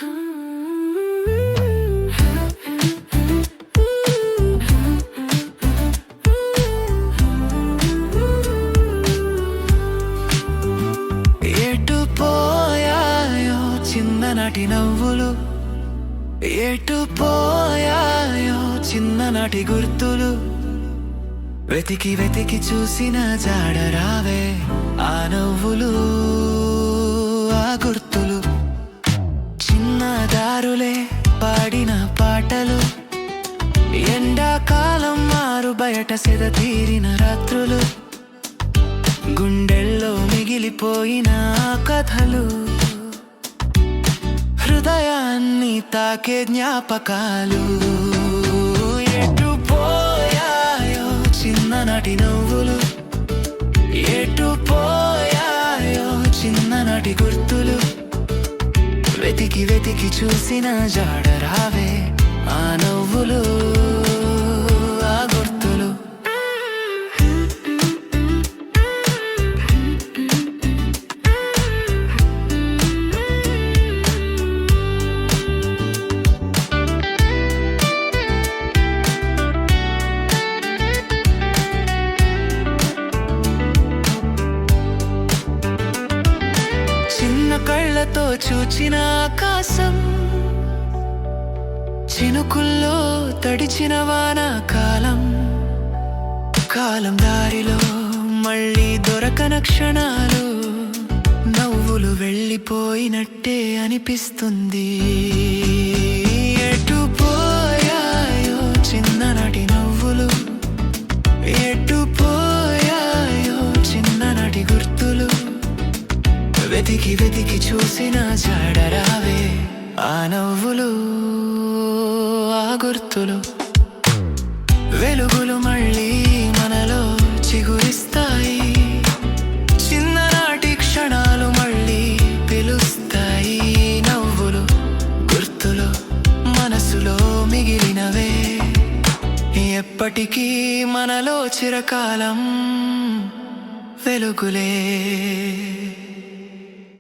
ఎటు పోయాయో చిన్ననాటి నవ్వులు, ఎటు పోయాయో చిన్ననాటి గుర్తులు, వెతికి వెతికి చూసిన జాడరావే ఆ నవ్వులు ఆ గుర్తులు. చిన్న దారులే పాడిన పాటలు, ఎండాకాలం మారు బయట సెద తీరిన రాత్రులు, గుండెల్లో మిగిలిపోయిన కథలు, హృదయాన్ని తాకే జ్ఞాపకాలు. ఎటు పోయాయో చిన్ననాటి నవ్వులు, ఎటు పోయాయో చిన్ననాటి గుర్తులు, వెతికి వెతికి చూసిన జాడరావే ఆ నవ్వులు ఆ గుర్తులు. కళ్ళతో చూచిన ఆకాశం, చినుకుల్లో తడిచిన వానాకాలం, కాలం దారిలో మళ్ళీ దొరకన క్షణాలు, నవ్వులు వెళ్ళిపోయినట్టే అనిపిస్తుంది. ఎటు పోయాయో చిన్ననాటి నవ్వులు, ఎటు పోయాయో చిన్ననాటి గుర్తులు, వెతికి వెతికి చూసిన జాడరావే ఆ నవ్వులు ఆ గుర్తులు. వెలుగులు మళ్ళీ మనలో చిగురిస్తాయి, చిన్ననాటి క్షణాలు మళ్ళీ పిలుస్తాయి. నవ్వులు గుర్తులు మనసులో మిగిలినవే, ఎప్పటికీ మనలో చిరకాలం వెలుగులే.